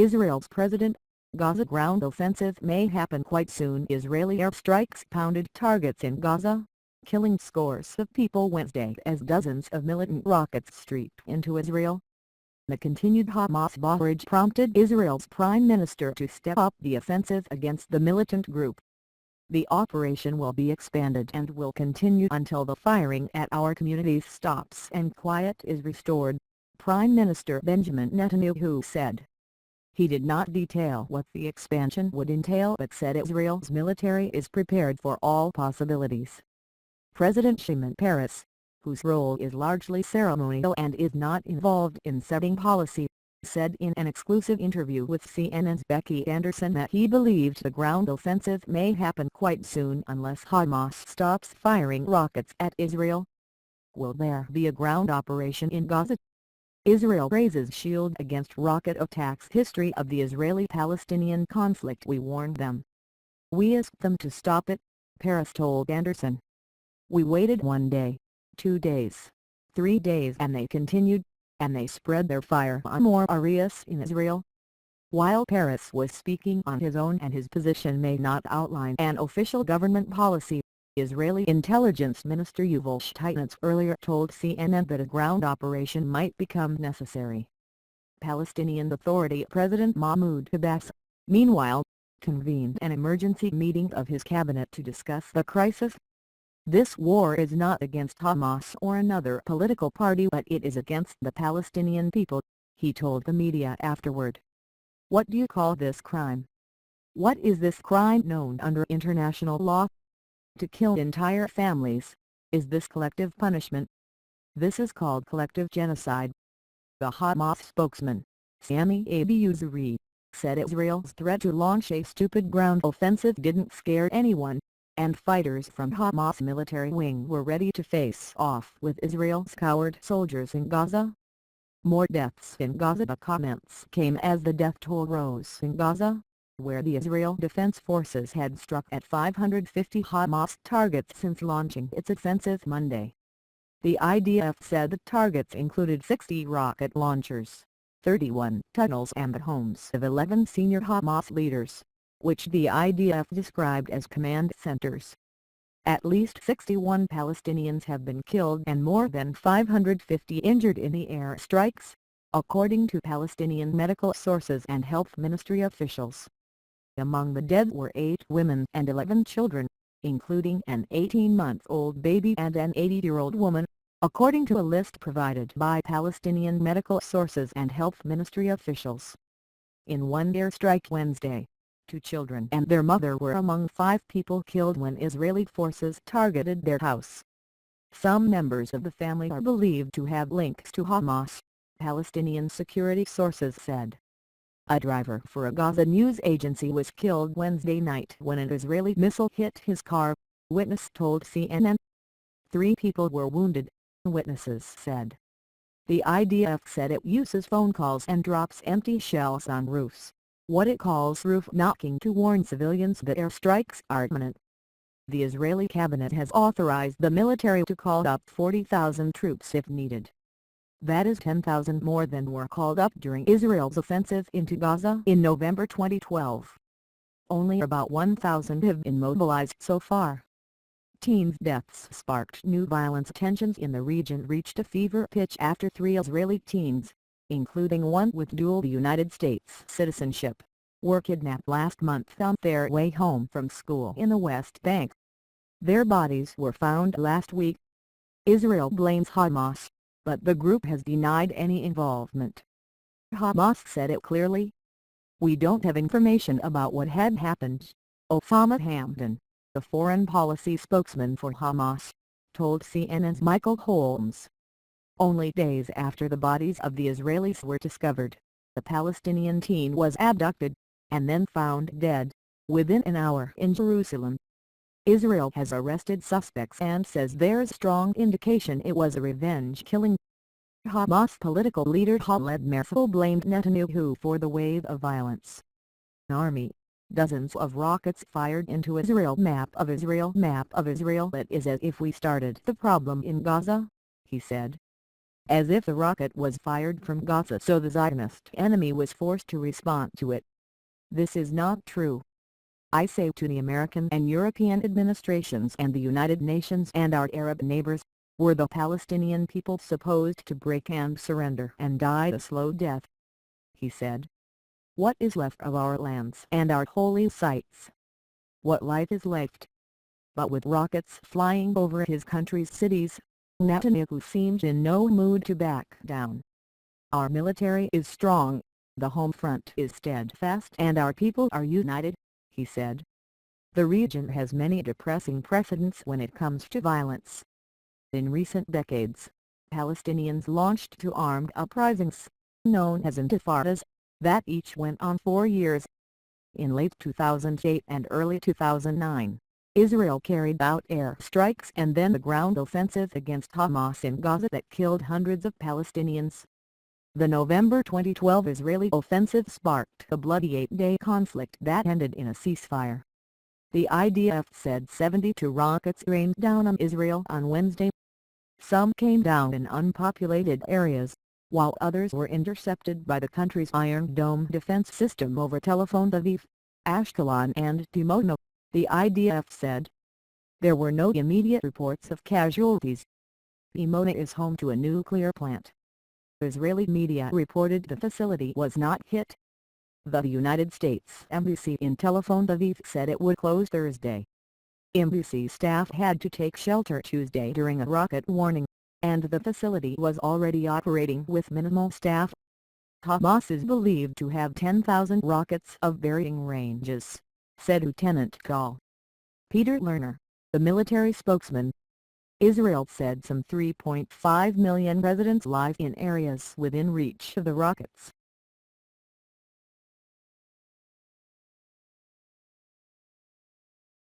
Israel's president, Gaza ground offensive may happen quite soon. Israeli airstrikes pounded targets in Gaza, killing scores of people Wednesday as dozens of militant rockets streaked into Israel. The continued Hamas barrage prompted Israel's prime minister to step up the offensive against the militant group. The operation will be expanded and will continue until the firing at our communities stops and quiet is restored, Prime Minister Benjamin Netanyahu said. He did not detail what the expansion would entail but said Israel's military is prepared for all possibilities. President Shimon Peres, whose role is largely ceremonial and is not involved in setting policy, said in an exclusive interview with CNN's Becky Anderson that he believed the ground offensive may happen quite soon unless Hamas stops firing rockets at Israel. Will there be a ground operation in Gaza? Israel raises shield against rocket attacks. History of the Israeli-Palestinian conflict. We warned them. We asked them to stop it, Peres told Anderson. We waited 1 day, 2 days, 3 days and they continued, and they spread their fire on more areas in Israel. While Peres was speaking on his own and his position may not outline an official government policy, Israeli Intelligence Minister Yuval Shtaitz earlier told CNN that a ground operation might become necessary. Palestinian Authority President Mahmoud Abbas, meanwhile, convened an emergency meeting of his cabinet to discuss the crisis. This war is not against Hamas or another political party but it is against the Palestinian people, he told the media afterward. What do you call this crime? What is this crime known under international law? To kill entire families, is this collective punishment? This is called collective genocide. The Hamas spokesman, Sami Abu Zuhri, said Israel's threat to launch a stupid ground offensive didn't scare anyone, and fighters from Hamas military wing were ready to face off with Israel's coward soldiers in Gaza. More deaths in Gaza. The comments came as the death toll rose in Gaza, where the Israel Defense Forces had struck at 550 Hamas targets since launching its offensive Monday. The IDF said the targets included 60 rocket launchers, 31 tunnels and the homes of 11 senior Hamas leaders, which the IDF described as command centers. At least 61 Palestinians have been killed and more than 550 injured in the airstrikes, according to Palestinian medical sources and health ministry officials. Among the dead were 8 women and 11 children, including an 18-month-old baby and an 80-year-old woman, according to a list provided by Palestinian medical sources and health ministry officials. In one airstrike Wednesday, 2 children and their mother were among 5 people killed when Israeli forces targeted their house. Some members of the family are believed to have links to Hamas, Palestinian security sources said. A driver for a Gaza news agency was killed Wednesday night when an Israeli missile hit his car, witness told CNN. 3 people were wounded, witnesses said. The IDF said it uses phone calls and drops empty shells on roofs, what it calls roof knocking, to warn civilians that airstrikes are imminent. The Israeli cabinet has authorized the military to call up 40,000 troops if needed. That is 10,000 more than were called up during Israel's offensive into Gaza in November 2012. Only about 1,000 have been mobilized so far. Teens' deaths sparked new violence. Tensions in the region reached a fever pitch after 3 Israeli teens, including one with dual United States citizenship, were kidnapped last month on their way home from school in the West Bank. Their bodies were found last week. Israel blames Hamas, but the group has denied any involvement. Hamas said it clearly. We don't have information about what had happened, Osama Hamdan, the foreign policy spokesman for Hamas, told CNN's Michael Holmes. Only days after the bodies of the Israelis were discovered, the Palestinian teen was abducted, and then found dead, within an hour in Jerusalem. Israel has arrested suspects and says there's strong indication it was a revenge killing. Hamas political leader Khaled Meshaal blamed Netanyahu for the wave of violence. Army, dozens of rockets fired into Israel. Map of Israel. It is as if we started the problem in Gaza, he said. as if the rocket was fired from Gaza so the Zionist enemy was forced to respond to it. This is not true. I say to the American and European administrations and the United Nations and our Arab neighbors, were the Palestinian people supposed to break and surrender and die a slow death? He said. What is left of our lands and our holy sites? What life is left? But with rockets flying over his country's cities, Netanyahu seemed in no mood to back down. Our military is strong, the home front is steadfast and our people are united, he said. The region has many depressing precedents when it comes to violence. In recent decades, Palestinians launched two armed uprisings, known as intifadas, that each went on 4 years. In late 2008 and early 2009, Israel carried out airstrikes and then a ground offensive against Hamas in Gaza that killed hundreds of Palestinians. The November 2012 Israeli offensive sparked a bloody 8-day conflict that ended in a ceasefire. The IDF said 72 rockets rained down on Israel on Wednesday. Some came down in unpopulated areas, while others were intercepted by the country's Iron Dome defense system over Tel Aviv, Ashkelon and Dimona, the IDF said. There were no immediate reports of casualties. Dimona is home to a nuclear plant. Israeli media reported the facility was not hit. The United States Embassy in Tel Aviv said it would close Thursday. Embassy staff had to take shelter Tuesday during a rocket warning, and the facility was already operating with minimal staff. Hamas is believed to have 10,000 rockets of varying ranges, said Lieutenant Col. Peter Lerner, the military spokesman. Israel said some 3.5 million residents live in areas within reach of the rockets.